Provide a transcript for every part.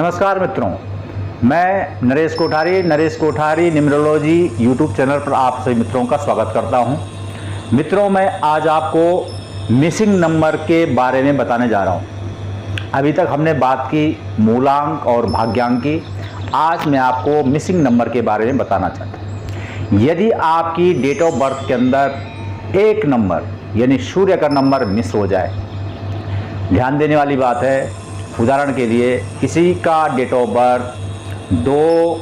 नमस्कार मित्रों, मैं Naresh Kothari numerology YouTube channel पर आप सभी मित्रों का स्वागत करता हूं। मित्रों, मैं आज आपको मिसिंग नंबर के बारे में बताने जा रहा हूं। अभी तक हमने बात की मूलांक और भाग्यांक की। आज मैं आपको मिसिंग नंबर के बारे में बताना चाहता हूँ। यदि आपकी डेट ऑफ बर्थ के अंदर एक नंबर यानी सूर्य का नंबर मिस हो जाए, ध्यान देने वाली बात है। उदाहरण के लिए किसी का डेट ऑफ बर्थ 2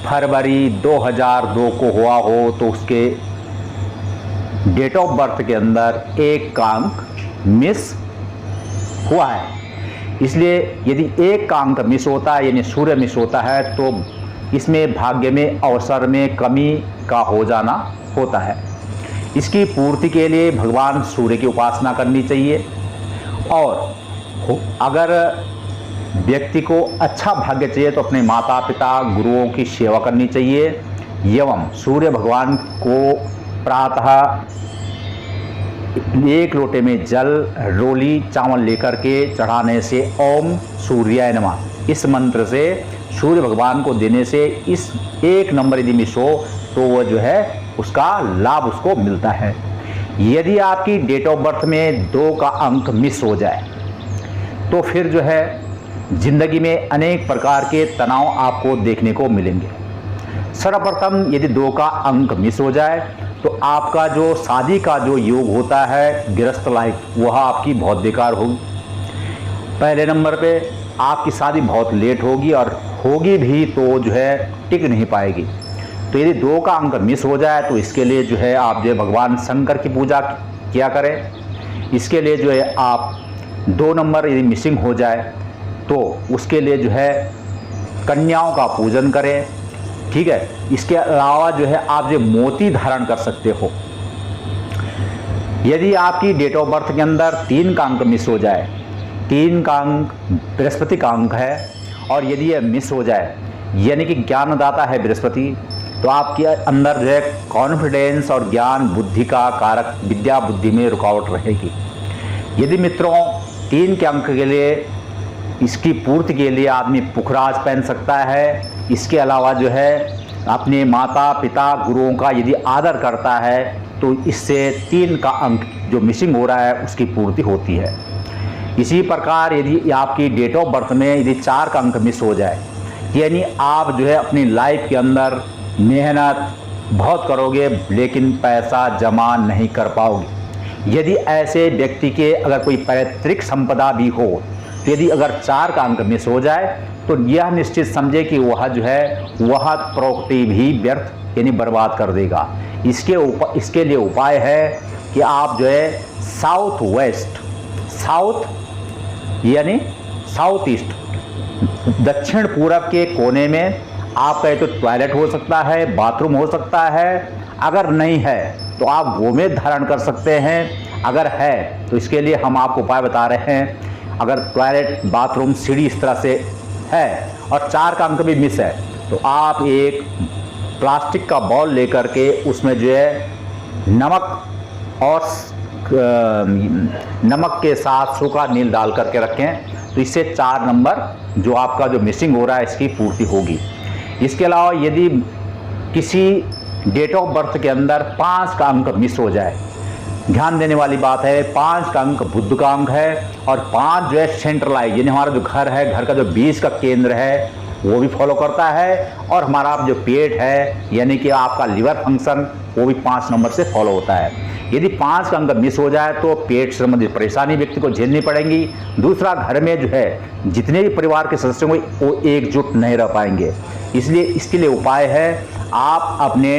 फरवरी 2002 को हुआ हो तो उसके डेट ऑफ बर्थ के अंदर एक का अंक मिस हुआ है। इसलिए यदि एक का अंक मिस होता है यानी सूर्य मिस होता है तो इसमें भाग्य में अवसर में कमी का हो जाना होता है। इसकी पूर्ति के लिए भगवान सूर्य की उपासना करनी चाहिए और अगर व्यक्ति को अच्छा भाग्य चाहिए तो अपने माता पिता गुरुओं की सेवा करनी चाहिए एवं सूर्य भगवान को प्रातः एक लोटे में जल रोली चावल लेकर के चढ़ाने से ओम सूर्याय नमः इस मंत्र से सूर्य भगवान को देने से इस एक नंबर यदि मिस हो तो वह जो है उसका लाभ उसको मिलता है। यदि आपकी डेट ऑफ बर्थ में 2 का अंक मिस हो जाए तो फिर जो है जिंदगी में अनेक प्रकार के तनाव आपको देखने को मिलेंगे। सर्वप्रथम यदि 2 का अंक मिस हो जाए तो आपका जो शादी का जो योग होता है गृहस्थ लाइफ, वह आपकी बहुत बेकार होगी। पहले नंबर पे आपकी शादी बहुत लेट होगी और होगी भी तो जो है टिक नहीं पाएगी। तो यदि 2 का अंक मिस हो जाए तो इसके लिए जो है आप जो है भगवान शंकर की पूजा किया करें। इसके लिए जो है आप 2 नंबर यदि मिसिंग हो जाए तो उसके लिए जो है कन्याओं का पूजन करें, ठीक है। इसके अलावा जो है आप जो मोती धारण कर सकते हो। यदि आपकी डेट ऑफ बर्थ के अंदर 3 का अंक मिस हो जाए, 3 का अंक बृहस्पति का अंक है और यदि यह मिस हो जाए यानी कि ज्ञानदाता है बृहस्पति, तो आपके अंदर जो है कॉन्फिडेंस और ज्ञान बुद्धि का कारक विद्या बुद्धि में रुकावट रहेगी। यदि मित्रों 3 के अंक के लिए इसकी पूर्ति के लिए आदमी पुखराज पहन सकता है। इसके अलावा जो है अपने माता पिता गुरुओं का यदि आदर करता है तो इससे 3 का अंक जो मिसिंग हो रहा है उसकी पूर्ति होती है। इसी प्रकार यदि आपकी डेट ऑफ बर्थ में यदि 4 का अंक मिस हो जाए यानी आप जो है अपनी लाइफ के अंदर मेहनत बहुत करोगे लेकिन पैसा जमा नहीं कर पाओगे। यदि ऐसे व्यक्ति के अगर कोई पैतृक संपदा भी हो तो यदि अगर 4 का अंक मिस हो जाए तो यह निश्चित समझे कि वह जो है वह प्रॉपर्टी भी व्यर्थ यानी बर्बाद कर देगा। इसके लिए उपाय है कि आप जो है साउथ वेस्ट, साउथ यानी साउथ ईस्ट, दक्षिण पूरब के कोने में आपका तो टॉयलेट हो सकता है, बाथरूम हो सकता है। अगर नहीं है तो आप गोमेद धारण कर सकते हैं। अगर है तो इसके लिए हम आपको उपाय बता रहे हैं। अगर टॉयलेट बाथरूम सीढ़ी इस तरह से है और 4 का अंक भी मिस है तो आप एक प्लास्टिक का बॉल लेकर के उसमें जो है नमक और नमक के साथ सूखा नील डाल करके रखें तो इससे 4 नंबर जो आपका जो मिसिंग हो रहा है इसकी पूर्ति होगी। इसके अलावा यदि किसी डेट ऑफ बर्थ के अंदर 5 का अंक मिस हो जाए, ध्यान देने वाली बात है 5 का अंक बुध का अंक है और 5 जो है सेंट्रलाइज यानी हमारा जो घर है, घर का जो बीज का केंद्र है वो भी फॉलो करता है और हमारा जो पेट है यानी कि आपका लिवर फंक्शन वो भी 5 नंबर से फॉलो होता है। यदि 5 का अंक मिस हो जाए तो पेट से संबंधित परेशानी व्यक्ति को झेलनी पड़ेगी। दूसरा, घर में जो है जितने भी परिवार के सदस्य होंगे वो एकजुट नहीं रह पाएंगे। इसलिए इसके लिए उपाय है आप अपने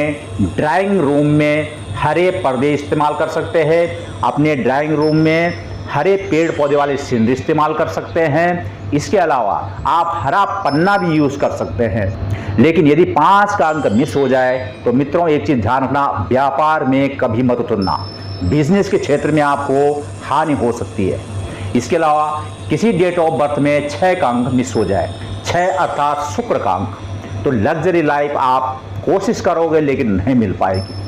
ड्राइंग रूम में हरे पर्दे इस्तेमाल कर सकते हैं। अपने ड्राइंग रूम में हरे पेड़ पौधे वाले सीनरी इस्तेमाल कर सकते हैं। इसके अलावा आप हरा पन्ना भी यूज़ कर सकते हैं। लेकिन यदि 5 का अंक मिस हो जाए तो मित्रों एक चीज़ ध्यान रखना, व्यापार में कभी मत उतरना। बिजनेस के क्षेत्र में आपको हानि हो सकती है। इसके अलावा किसी डेट ऑफ बर्थ में 6 का अंक मिस हो जाए, 6 अर्थात शुक्र का अंक, तो लग्जरी लाइफ आप कोशिश करोगे लेकिन नहीं मिल पाएगी।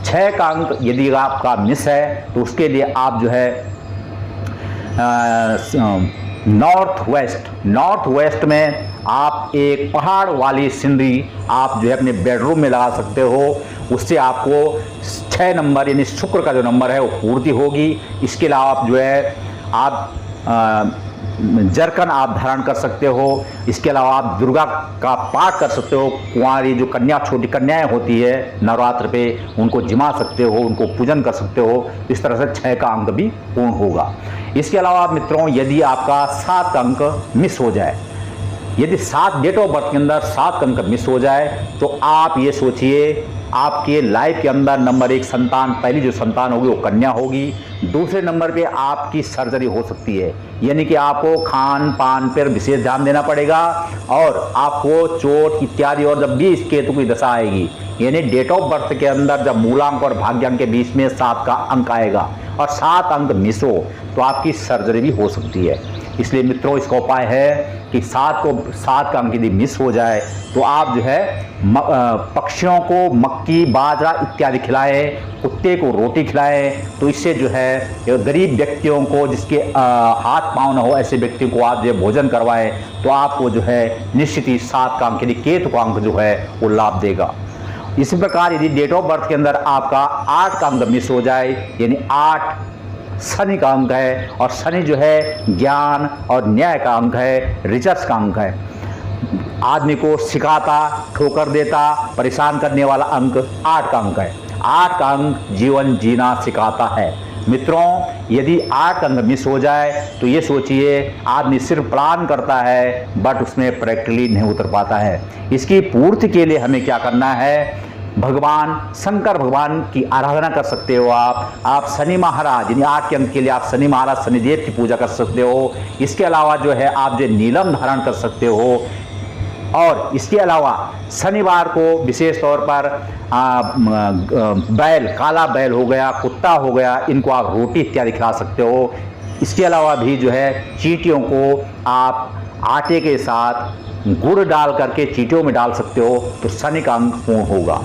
6 का अंक यदि आपका मिस है तो उसके लिए आप जो है नॉर्थ वेस्ट में आप एक पहाड़ वाली सीनरी आप जो है अपने बेडरूम में लगा सकते हो। उससे आपको 6 नंबर यानी शुक्र का जो नंबर है वो पूर्ति होगी। इसके अलावा आप जो है आप जरकन आप धारण कर सकते हो। इसके अलावा आप दुर्गा का पाठ कर सकते हो। कुंवारी जो कन्या, छोटी कन्याएं होती है नवरात्र पे, उनको जिमा सकते हो, उनको पूजन कर सकते हो। इस तरह से 6 का अंक भी पूर्ण होगा। इसके अलावा मित्रों, यदि आपका 7 का अंक मिस हो जाए, यदि 7 डेट ऑफ बर्थ के अंदर 7 का अंक मिस हो जाए, तो आप ये सोचिए आपके लाइफ के अंदर नंबर 1 संतान, पहली जो संतान होगी वो कन्या होगी। दूसरे नंबर पे आपकी सर्जरी हो सकती है, यानी कि आपको खान पान पर विशेष ध्यान देना पड़ेगा और आपको चोट इत्यादि। और जब भी इस केतु की दशा आएगी, यानी डेट ऑफ बर्थ के अंदर जब मूलांक और भाग्यांक के बीच में 7 का अंक आएगा और 7 अंक मिस हो तो आपकी सर्जरी भी हो सकती है। इसलिए मित्रों, इसका उपाय है कि 7 का अंक यदि मिस हो जाए तो आप जो है पक्षियों को मक्की, बाजरा इत्यादि खिलाएं, कुत्ते को रोटी खिलाएं। तो इससे जो है गरीब व्यक्तियों को, जिसके हाथ पांव न हो, ऐसे व्यक्ति को आप जो भोजन करवाएं तो आपको जो है निश्चित ही 7 का अंक यानी केतु का अंक जो है वो लाभ देगा। इसी प्रकार यदि डेट ऑफ बर्थ के अंदर आपका 8 का अंक मिस हो जाए, यानी 8 शनि का अंक है और शनि जो है ज्ञान और न्याय का अंक है, रिसर्च का अंक है, आदमी को सिखाता, ठोकर देता, परेशान करने वाला अंक 8 का अंक है। 8 का अंक जीवन जीना सिखाता है। मित्रों, यदि 8 का अंक मिस हो जाए तो ये सोचिए आदमी सिर्फ प्लान करता है बट उसमें प्रैक्टिकली नहीं उतर पाता है। इसकी पूर्ति के लिए हमें क्या करना है? भगवान शंकर भगवान की आराधना कर सकते हो आप शनि महाराज यानी 8 के अंक के लिए आप शनि महाराज, शनिदेव की पूजा कर सकते हो। इसके अलावा जो है आप जो नीलम धारण कर सकते हो। और इसके अलावा शनिवार को विशेष तौर पर बैल, काला बैल हो गया, कुत्ता हो गया, इनको आप रोटी इत्यादि खिला सकते हो। इसके अलावा भी जो है चींटियों को आप आटे के साथ गुड़ डाल करके चींटियों में डाल सकते हो, तो शनि का अंक पूर्ण होगा।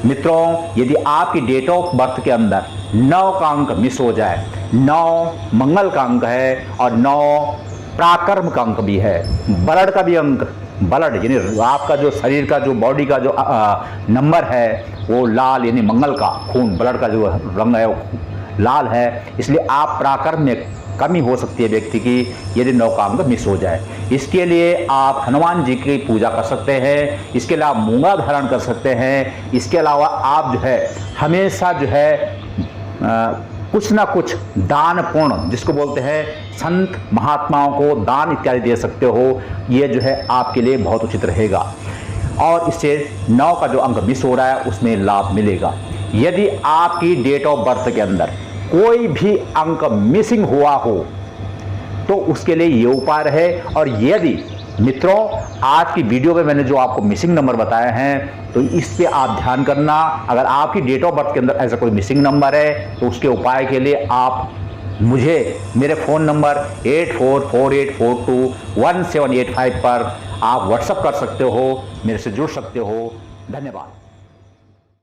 मित्रों, यदि आपकी डेट ऑफ बर्थ के अंदर 9 का अंक मिस हो जाए, 9 मंगल का अंक है और 9 पराक्रम का अंक भी है, ब्लड का भी अंक, ब्लड यानी आपका जो शरीर का जो बॉडी का जो नंबर है वो लाल यानी मंगल का खून, ब्लड का जो रंग है वो लाल है। इसलिए आप पराक्रम में कमी हो सकती है व्यक्ति की यदि 9 का अंक मिस हो जाए। इसके लिए आप हनुमान जी की पूजा कर सकते हैं। इसके अलावा मूंगा धारण कर सकते हैं। इसके अलावा आप जो है हमेशा जो है कुछ ना कुछ दान पुण्य, जिसको बोलते हैं संत महात्माओं को दान इत्यादि दे सकते हो। ये जो है आपके लिए बहुत उचित रहेगा और इससे 9 का जो अंक मिस हो रहा है उसमें लाभ मिलेगा। यदि आपकी डेट ऑफ बर्थ के अंदर कोई भी अंक मिसिंग हुआ हो तो उसके लिए ये उपाय रहे। और यदि मित्रों आज की वीडियो में मैंने जो आपको मिसिंग नंबर बताए हैं तो इस पे आप ध्यान करना। अगर आपकी डेट ऑफ बर्थ के अंदर ऐसा कोई मिसिंग नंबर है तो उसके उपाय के लिए आप मुझे मेरे फ़ोन नंबर 8448421785 पर आप व्हाट्सएप कर सकते हो, मेरे से जुड़ सकते हो। धन्यवाद।